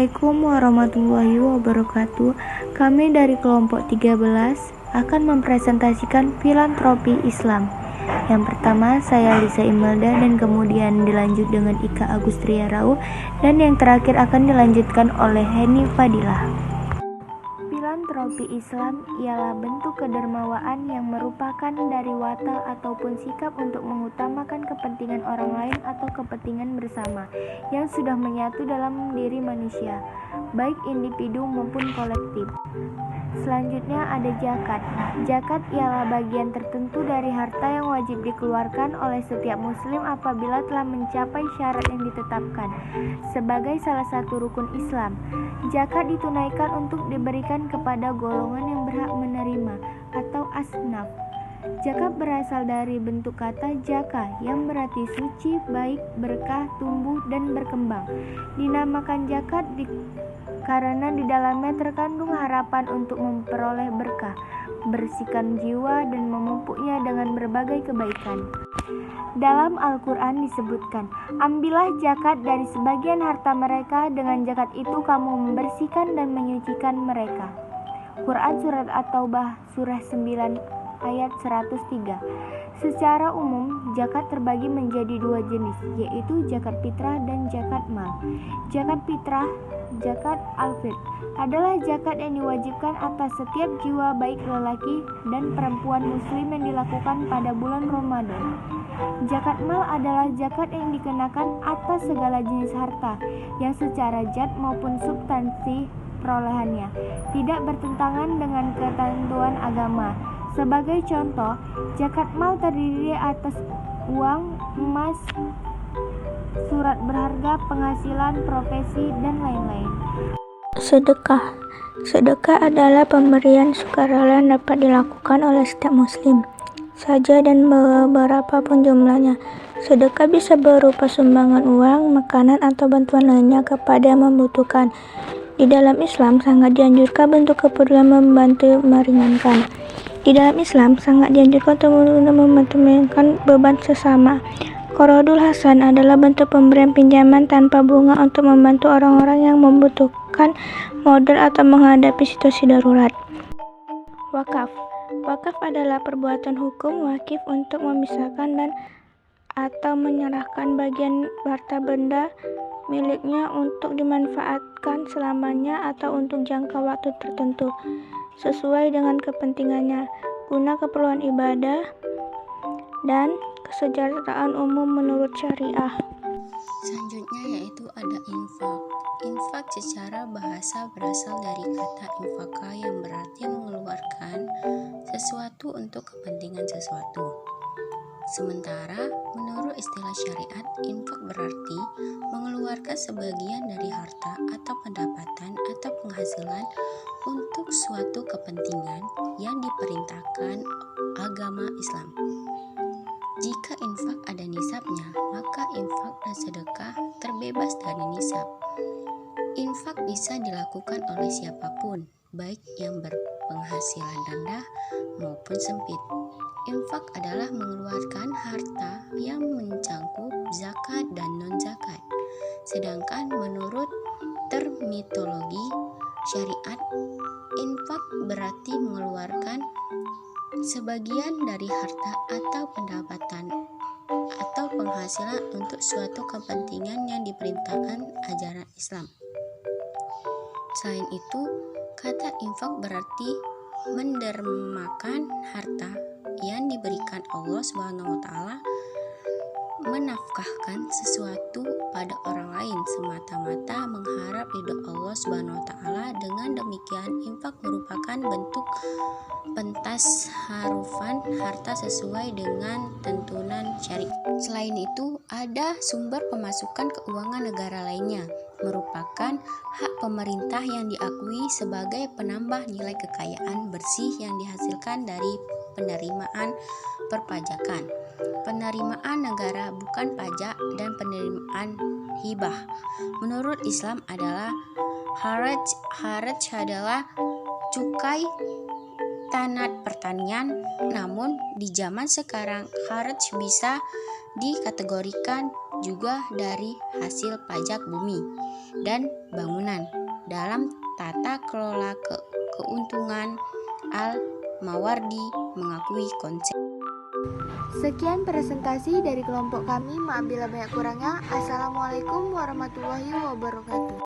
Assalamualaikum warahmatullahi wabarakatuh. Kami dari kelompok 13 akan mempresentasikan filantropi Islam. Yang pertama saya Lisa Imelda dan kemudian dilanjut dengan Ika Agustria Rau dan yang terakhir akan dilanjutkan oleh Heni Fadilah. Filantropi Islam ialah bentuk kedermawaan yang merupakan dari watak ataupun sikap untuk mengutamakan kepentingan orang lain atau kepentingan bersama yang sudah menyatu dalam diri manusia, baik individu maupun kolektif. Selanjutnya ada zakat. Zakat ialah bagian tertentu dari harta yang wajib dikeluarkan oleh setiap muslim apabila telah mencapai syarat yang ditetapkan sebagai salah satu rukun Islam. Zakat ditunaikan untuk diberikan kepada golongan yang berhak menerima atau asnaf. Zakat berasal dari bentuk kata zaka yang berarti suci, baik, berkah, tumbuh, dan berkembang. Dinamakan zakat karena di dalamnya terkandung harapan untuk memperoleh berkah, bersihkan jiwa, dan memupuknya dengan berbagai kebaikan. Dalam Al-Quran disebutkan, ambillah zakat dari sebagian harta mereka, dengan zakat itu kamu membersihkan dan menyucikan mereka. Quran Surat At-Taubah Surah 9 ayat 103. Secara umum, zakat terbagi menjadi dua jenis, yaitu zakat fitrah dan zakat mal. Zakat fitrah, zakat al-fitr, adalah zakat yang diwajibkan atas setiap jiwa baik lelaki dan perempuan muslim yang dilakukan pada bulan Ramadan. Zakat mal adalah zakat yang dikenakan atas segala jenis harta yang secara zat maupun substansi perolehannya tidak bertentangan dengan ketentuan agama. Sebagai contoh, zakat mal terdiri atas uang, emas, surat berharga, penghasilan, profesi, dan lain-lain. Sedekah. Sedekah adalah pemberian sukarela yang dapat dilakukan oleh setiap muslim saja dan beberapa pun jumlahnya. Sedekah bisa berupa sumbangan uang, makanan, atau bantuan lainnya kepada yang membutuhkan. Di dalam Islam sangat dianjurkan bentuk kepedulian membantu meringankan. Di dalam Islam sangat dianjurkan untuk membantu meringankan beban sesama. Qardul Hasan adalah bentuk pemberian pinjaman tanpa bunga untuk membantu orang-orang yang membutuhkan modal atau menghadapi situasi darurat. Wakaf. Wakaf adalah perbuatan hukum wakif untuk memisahkan dan atau menyerahkan bagian harta benda miliknya untuk dimanfaatkan selamanya atau untuk jangka waktu tertentu sesuai dengan kepentingannya, guna keperluan ibadah dan kesejahteraan umum menurut syariah. Selanjutnya yaitu ada infak. Infak secara bahasa berasal dari kata infaka yang berarti mengeluarkan sesuatu untuk kepentingan sesuatu. Sementara menurut istilah syariat, infak berarti mengeluarkan sebagian dari harta atau pendapatan atau penghasilan untuk suatu kepentingan yang diperintahkan agama Islam. Jika infak ada nisabnya, maka infak dan sedekah terbebas dari nisab. Infak bisa dilakukan oleh siapapun, baik yang berpenghasilan rendah maupun sempit. Infak adalah mengeluarkan harta yang mencangkup zakat dan non-zakat. Sedangkan menurut terminologi syariat, infak berarti mengeluarkan sebagian dari harta atau pendapatan atau penghasilan untuk suatu kepentingan yang diperintahkan ajaran Islam. Selain itu, kata infak berarti mendermakan harta yang diberikan Allah SWT, menafkahkan sesuatu pada orang lain semata-mata mengharap ridho Allah SWT. Dengan demikian, infak merupakan bentuk pentasarufan harta sesuai dengan tuntunan syariat. Selain itu, ada sumber pemasukan keuangan negara lainnya, merupakan hak pemerintah yang diakui sebagai penambah nilai kekayaan bersih yang dihasilkan dari penerimaan perpajakan, penerimaan negara bukan pajak, dan penerimaan hibah. Menurut Islam adalah haraj. Haraj adalah cukai tanah pertanian. Namun di zaman sekarang haraj bisa dikategorikan juga dari hasil pajak bumi dan bangunan. Dalam tata kelola keuntungan, Al-Mawardi mengakui konsep. Sekian presentasi dari kelompok kami. Maaf bila banyak kurangnya. Assalamualaikum warahmatullahi wabarakatuh.